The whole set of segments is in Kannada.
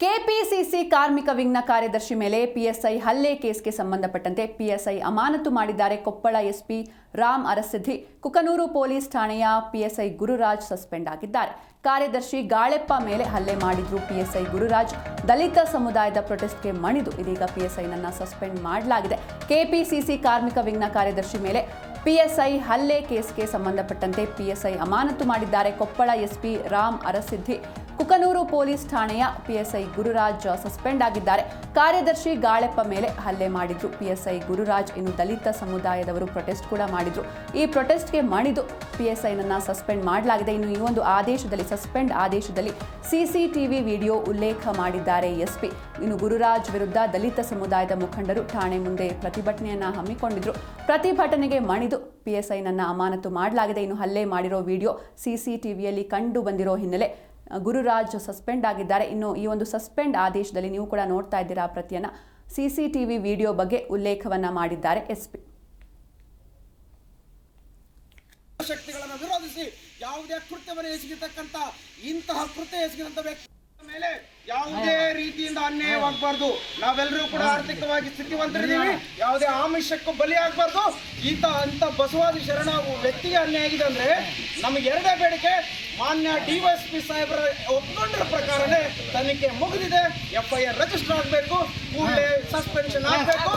ಕೆಪಿಸಿಸಿ ಕಾರ್ಮಿಕ ವಿಂಗ್ನ ಕಾರ್ಯದರ್ಶಿ ಮೇಲೆ ಪಿಎಸ್ಐ ಹಲ್ಲೆ ಕೇಸ್ಗೆ ಸಂಬಂಧಪಟ್ಟಂತೆ ಪಿಎಸ್ಐ ಅಮಾನತು ಮಾಡಿದ್ದಾರೆ. ಕೊಪ್ಪಳ ಎಸ್ಪಿ ರಾಮ್ ಅರಸಿದ್ಧಿ, ಕುಕನೂರು ಪೊಲೀಸ್ ಠಾಣೆಯ ಪಿಎಸ್ಐ ಗುರುರಾಜ್ ಸಸ್ಪೆಂಡ್ ಆಗಿದ್ದಾರೆ. ಕಾರ್ಯದರ್ಶಿ ಗಾಳೆಪ್ಪ ಮೇಲೆ ಹಲ್ಲೆ ಮಾಡಿದ್ರು ಪಿಎಸ್ಐ ಗುರುರಾಜ್. ದಲಿತ ಸಮುದಾಯದ ಪ್ರೊಟೆಸ್ಟ್ಗೆ ಮಣಿದು ಇದೀಗ ಪಿಎಸ್ಐನನ್ನ ಸಸ್ಪೆಂಡ್ ಮಾಡಲಾಗಿದೆ. ಕೆಪಿಸಿಸಿ ಕಾರ್ಮಿಕ ವಿಂಗ್ನ ಕಾರ್ಯದರ್ಶಿ ಮೇಲೆ ಪಿಎಸ್ಐ ಹಲ್ಲೆ ಕೇಸ್ಗೆ ಸಂಬಂಧಪಟ್ಟಂತೆ ಪಿಎಸ್ಐ ಅಮಾನತು ಮಾಡಿದ್ದಾರೆ. ಕೊಪ್ಪಳ ಎಸ್ಪಿ ರಾಮ್ ಅರಸಿದ್ಧಿ, ಕುಕನೂರು ಪೊಲೀಸ್ ಠಾಣೆಯ ಪಿಎಸ್ಐ ಗುರುರಾಜ್ ಸಸ್ಪೆಂಡ್ ಆಗಿದ್ದಾರೆ. ಕಾರ್ಯದರ್ಶಿ ಗಾಳೆಪ್ಪ ಮೇಲೆ ಹಲ್ಲೆ ಮಾಡಿದ್ರು ಪಿಎಸ್ಐ ಗುರುರಾಜ್. ಇನ್ನು ದಲಿತ ಸಮುದಾಯದವರು ಪ್ರೊಟೆಸ್ಟ್ ಕೂಡ ಮಾಡಿದ್ರು. ಈ ಪ್ರೊಟೆಸ್ಟ್ಗೆ ಮಣಿದು ಪಿಎಸ್ಐನನ್ನ ಸಸ್ಪೆಂಡ್ ಮಾಡಲಾಗಿದೆ. ಇನ್ನು ಈ ಒಂದು ಆದೇಶದಲ್ಲಿ, ಸಸ್ಪೆಂಡ್ ಆದೇಶದಲ್ಲಿ ಸಿಸಿಟಿವಿ ವಿಡಿಯೋ ಉಲ್ಲೇಖ ಮಾಡಿದ್ದಾರೆ ಎಸ್ಪಿ. ಇನ್ನು ಗುರುರಾಜ್ ವಿರುದ್ಧ ದಲಿತ ಸಮುದಾಯದ ಮುಖಂಡರು ಠಾಣೆ ಮುಂದೆ ಪ್ರತಿಭಟನೆಯನ್ನ ಹಮ್ಮಿಕೊಂಡಿದ್ರು. ಪ್ರತಿಭಟನೆಗೆ ಮಣಿದು ಪಿಎಸ್ಐನನ್ನ ಅಮಾನತು ಮಾಡಲಾಗಿದೆ. ಇನ್ನು ಹಲ್ಲೆ ಮಾಡಿರೋ ವಿಡಿಯೋ ಸಿಸಿಟಿವಿಯಲ್ಲಿ ಕಂಡು ಬಂದಿರೋ ಹಿನ್ನೆಲೆ ಗುರುರಾಜ್ ಸಸ್ಪೆಂಡ್ ಆಗಿದ್ದಾರೆ. ಇನ್ನು ಈ ಒಂದು ಸಸ್ಪೆಂಡ್ ಆದೇಶದಲ್ಲಿ ನೀವು ಕೂಡ ನೋಡ್ತಾ ಇದ್ದೀರಾ ಪ್ರತಿಯನ್ನ. ಸಿಸಿಟಿವಿ ವಿಡಿಯೋ ಬಗ್ಗೆ ಉಲ್ಲೇಖವನ್ನ ಮಾಡಿದ್ದಾರೆ ಎಸ್ಪಿ. ಶಕ್ತಿಗಳನ್ನು ವಿರೋಧಿಸಿ ಯಾವುದೇ ಕೃತ್ಯವನ್ನು ಎಸಗಿರ್ತಕ್ಕಂಥ ಇಂತಹ ಕೃತ್ಯ ಎಸಗಿದಂತ ವ್ಯಕ್ತಿ ಮೇಲೆ ಯಾವುದೇ ರೀತಿಯಿಂದ ಅನ್ಯಾಯವಾಗಬಾರ್ದು. ನಾವೆಲ್ಲರೂ ಕೂಡ ಆರ್ಥಿಕವಾಗಿ ಸ್ಥಿತಿವಂತರಿದ್ದೀವಿ. ಯಾವುದೇ ಆಮಿಷಕ್ಕೂ ಬಲಿಯಾಗಬಾರ್ದು. ಅಂತ ಬಸವಾದಿ ಶರಣ ವ್ಯಕ್ತಿಗೆ ಅನ್ಯಾಯ ಆಗಿದೆ ಅಂದ್ರೆ ನಮಗೆ ಎರಡೇ ಬೇಡಿಕೆ. ಮಾನ್ಯ ಡಿವೈಎಸ್ಪಿ ಸಾಹೇಬರ ಒಪ್ಕೊಂಡ್ರ ಪ್ರಕಾರನೇ ತನಿಖೆ ಮುಗಿದಿದೆ. ಎಫ್ಐಆರ್ ರಿಜಿಸ್ಟರ್ ಆಗಬೇಕು, ಕೂಡಲೇ ಸಸ್ಪೆನ್ಷನ್ ಆಗಬೇಕು.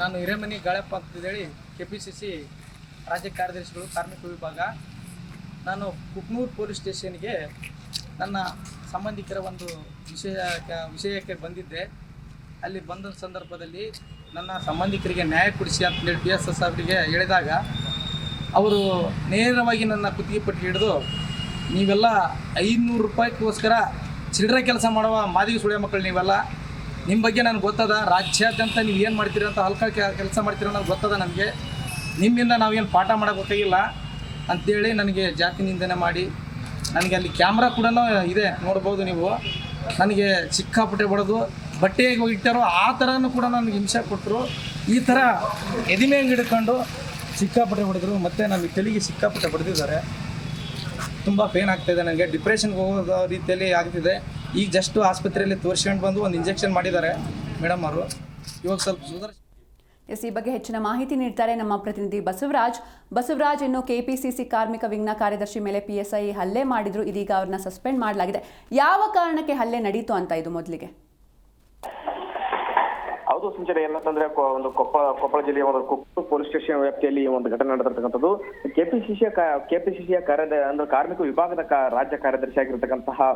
ನಾನು ಹಿರೇಮನಿ ಗಾಳೆಪ್ಪ ಅಂತೇಳಿ ಕೆಪಿಸಿಸಿ ರಾಜ್ಯ ಕಾರ್ಯದರ್ಶಿಗಳು ಕಾರ್ಮಿಕ ವಿಭಾಗ. ನಾನು ಕುಕ್ನೂರು ಪೊಲೀಸ್ ಸ್ಟೇಷನ್ಗೆ ನನ್ನ ಸಂಬಂಧಿಕರ ಒಂದು ವಿಷಯಕ್ಕೆ ಬಂದಿದ್ದೆ. ಅಲ್ಲಿ ಬಂದ ಸಂದರ್ಭದಲ್ಲಿ ನನ್ನ ಸಂಬಂಧಿಕರಿಗೆ ನ್ಯಾಯ ಕೊಡಿಸಿ ಅಂತೇಳಿ PSS ಅವರಿಗೆ ಹೇಳಿದಾಗ ಅವರು ನೇರವಾಗಿ ನನ್ನ ಕುತ್ತಿಗೆ ಪಟ್ಟಿ ಹಿಡಿದು, ನೀವೆಲ್ಲ 500 ರೂಪಾಯಿಗೋಸ್ಕರ ಚಿಲ್ಲರೆ ಕೆಲಸ ಮಾಡುವ ಮಾದಿಗೆ ಸುಳಿಯ ಮಕ್ಕಳು ನೀವೆಲ್ಲ, ನಿಮ್ಮ ಬಗ್ಗೆ ನನಗೆ ಗೊತ್ತದ. ರಾಜ್ಯಾದ್ಯಂತ ನೀವು ಏನು ಮಾಡ್ತೀರಿ ಅಂತ ಹಲ್ಕ ಕೆಲಸ ಮಾಡ್ತೀರ ನನಗೆ ಗೊತ್ತದ. ನನಗೆ ನಿಮ್ಮಿಂದ ನಾವೇನು ಪಾಠ ಮಾಡೋಕ್ಕಾಗಿಲ್ಲ ಅಂಥೇಳಿ ನನಗೆ ಜಾತಿ ನಿಂದನೆ ಮಾಡಿ, ನನಗೆ ಅಲ್ಲಿ ಕ್ಯಾಮ್ರಾ ಕೂಡ ಇದೆ ನೋಡ್ಬೋದು ನೀವು. ನನಗೆ ಸಿಕ್ಕಾಪಟ್ಟೆ ಬಡೋದು, ಬಟ್ಟೆಗೆ ಹೋಗಿರ್ತಾರೋ ಆ ಥರನೂ ಕೂಡ ನನಗೆ ಹಿಂಸೆ ಕೊಟ್ಟರು. ಈ ಥರ ಎದಿಮೆ ಹಿಡ್ಕೊಂಡು ಸಿಕ್ಕಾಪಟ್ಟೆ ಹೊಡೆದ್ರು. ಮತ್ತು ನನಗೆ ತಲೆಗೆ ಸಿಕ್ಕಾಪಟ್ಟೆ ಬಡ್ದಿದ್ದಾರೆ. ತುಂಬ ಪೇನ್ ಆಗ್ತಾಯಿದೆ ನನಗೆ. ಡಿಪ್ರೆಷನ್ಗೆ ಹೋಗೋ ರೀತಿಯಲ್ಲಿ ಆಗ್ತಿದೆ. ಈಗ ಜಸ್ಟ್ ಆಸ್ಪತ್ರೆಯಲ್ಲಿ ತೋರಿಸ್ಕೊಂಡು ಬಂದು ಒಂದು ಇಂಜೆಕ್ಷನ್ ಮಾಡಿದ್ದಾರೆ ಮೇಡಮ್ ಅವರು. ಇವಾಗ ಸ್ವಲ್ಪ ಸುಧಾರಿಸಿ. ಈ ಬಗ್ಗೆ ಹೆಚ್ಚಿನ ಮಾಹಿತಿ ನೀಡ್ತಾರೆ ನಮ್ಮ ಪ್ರತಿನಿಧಿ ಬಸವರಾಜ್. ಇನ್ನು ಕೆಪಿಸಿಸಿ ಕಾರ್ಮಿಕ ವಿಂಗ್ನ ಕಾರ್ಯದರ್ಶಿ ಮೇಲೆ ಪಿಎಸ್ಐ ಹಲ್ಲೆ ಮಾಡಿದ್ರು. ಇದೀಗ ಅವ್ರನ್ನ ಸಸ್ಪೆಂಡ್ ಮಾಡಲಾಗಿದೆ. ಯಾವ ಕಾರಣಕ್ಕೆ ಹಲ್ಲೆ ನಡೀತು ಅಂತ ಇದು ಮೊದಲಿಗೆ? ಹೌದು ಸಂಚರಿ, ಏನಂತಂದ್ರೆ ಒಂದು ಕೊಪ್ಪಳ ಜಿಲ್ಲೆಯ ಒಂದು ಕುಕ್ನೂರು ಪೊಲೀಸ್ ಸ್ಟೇಷನ್ ವ್ಯಾಪ್ತಿಯಲ್ಲಿ ಒಂದು ಘಟನೆ ನಡೆದಿರ್ತಕ್ಕಂಥದ್ದು. ಕೆಪಿಸಿಸಿಯ ಕಾರ್ಮಿಕ ವಿಭಾಗದ ರಾಜ್ಯ ಕಾರ್ಯದರ್ಶಿ ಆಗಿರ್ತಕ್ಕಂತಹ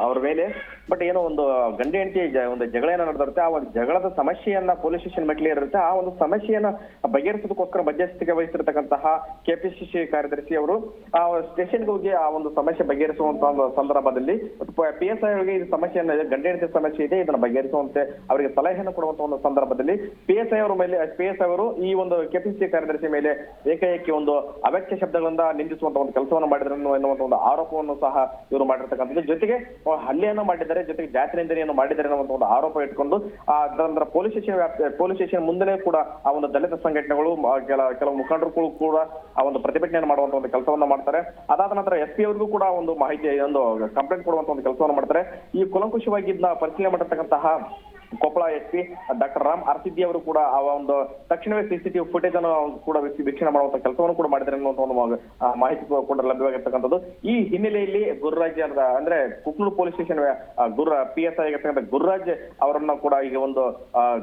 ಅವ್ರ ಮೇಲೆ ಬಟ್ ಏನೋ ಒಂದು ಗಂಡ ಹೆಂಡತಿ ಒಂದು ಜಗಳ ಏನೋ ನಡೆದಿರುತ್ತೆ. ಆ ಒಂದು ಜಗಳದ ಸಮಸ್ಯೆಯನ್ನ ಪೊಲೀಸ್ ಸ್ಟೇಷನ್ ಮೆಟ್ಲಿ ಇರುತ್ತೆ. ಆ ಒಂದು ಸಮಸ್ಯೆಯನ್ನ ಬಗೆಹರಿಸೋದಕ್ಕೋಸ್ಕರ ಮಧ್ಯಸ್ಥಿಕೆ ವಹಿಸಿರ್ತಕ್ಕಂತಹ ಕೆಪಿಸಿಸಿ ಕಾರ್ಯದರ್ಶಿ ಅವರು ಆ ಸ್ಟೇಷನ್ಗೆ ಹೋಗಿ ಆ ಒಂದು ಸಮಸ್ಯೆ ಬಗೆಹರಿಸುವಂತ ಒಂದು ಸಂದರ್ಭದಲ್ಲಿ PSI ಅವರಿಗೆ ಈ ಸಮಸ್ಯೆಯನ್ನ, ಗಂಡ ಹೆಂಡತಿ ಸಮಸ್ಯೆ ಇದೆ, ಇದನ್ನ ಬಗೆಹರಿಸುವಂತೆ ಅವರಿಗೆ ಸಲಹೆಯನ್ನು ಕೊಡುವಂತ ಒಂದು ಸಂದರ್ಭದಲ್ಲಿ PSI ಅವರು ಈ ಒಂದು ಕೆಪಿಸಿಸಿ ಕಾರ್ಯದರ್ಶಿ ಮೇಲೆ ಏಕಾಏಕಿ ಒಂದು ಅವ್ಯಕ್ತ ಶಬ್ದಗಳಿಂದ ನಿಂದಿಸುವಂತ ಒಂದು ಕೆಲಸವನ್ನು ಮಾಡಿದ್ರು ಎನ್ನುವಂತ ಒಂದು ಆರೋಪವನ್ನು ಸಹ ಇವರು ಮಾಡಿರ್ತಕ್ಕಂಥದ್ದು. ಜೊತೆಗೆ ಹಲ್ಲೆಯನ್ನು ಮಾಡಿದ್ದಾರೆ, ಜೊತೆಗೆ ಜಾತಿ ನಿಂದನೆಯನ್ನು ಮಾಡಿದ್ದಾರೆ ಅನ್ನುವಂತ ಒಂದು ಆರೋಪ ಇಟ್ಕೊಂಡು ಪೊಲೀಸ್ ಸ್ಟೇಷನ್ ಮುಂದೆ ಕೂಡ ಆ ಒಂದು ದಲಿತ ಸಂಘಟನೆಗಳು, ಕೆಲವು ಮುಖಂಡರು ಕೂಡ ಆ ಒಂದು ಪ್ರತಿಭಟನೆಯನ್ನು ಮಾಡುವಂತ ಒಂದು ಕೆಲಸವನ್ನ ಮಾಡ್ತಾರೆ. ಅದಾದ ನಂತರ SP ಅವರಿಗೂ ಕೂಡ ಒಂದು ಮಾಹಿತಿ, ಒಂದು ಕಂಪ್ಲೇಂಟ್ ಕೊಡುವಂತ ಒಂದು ಕೆಲಸವನ್ನು ಮಾಡ್ತಾರೆ. ಈ ಕುಲಂಕುಷವಾಗಿ ಇದನ್ನ ಪರಿಶೀಲನೆ ಮಾಡಿರ್ತಕ್ಕಂತಹ ಕೊಪ್ಪಳ SP ಡಾಕ್ಟರ್ ರಾಮ್ ಅರಸಿದ್ಧಿ ಅವರು ಕೂಡ ಆ ಒಂದು ತಕ್ಷಣವೇ CCTV ಫುಟೇಜ್ ಅನ್ನು ಕೂಡ ವೀಕ್ಷಣೆ ಮಾಡುವಂತ ಕೆಲಸವನ್ನು ಕೂಡ ಮಾಡಿದ್ದಾರೆ ಅನ್ನುವಂತ ಒಂದು ಮಾಹಿತಿ ಕೂಡ ಲಭ್ಯವಾಗಿರ್ತಕ್ಕಂಥದ್ದು. ಈ ಹಿನ್ನೆಲೆಯಲ್ಲಿ ಗುರುರಾಜ್ ಅಂದ್ರೆ ಕುಕ್ನೂರು ಪೊಲೀಸ್ ಸ್ಟೇಷನ್ PSI ಆಗಿರ್ತಕ್ಕಂಥ ಗುರುರಾಜ್ ಅವರನ್ನ ಕೂಡ ಈಗ ಒಂದು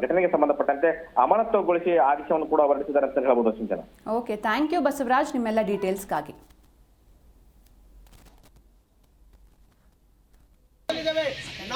ಘಟನೆಗೆ ಸಂಬಂಧಪಟ್ಟಂತೆ ಅಮಾನತುಗೊಳಿಸಿ ಆದೇಶವನ್ನು ಕೂಡ ಹೊರಡಿಸಿದ್ದಾರೆ ಅಂತ ಹೇಳ್ಬೋದು. ಓಕೆ, ಥ್ಯಾಂಕ್ ಯು ಬಸವರಾಜ್ ನಿಮ್ಮೆಲ್ಲ ಡೀಟೇಲ್ಸ್ಗಾಗಿ.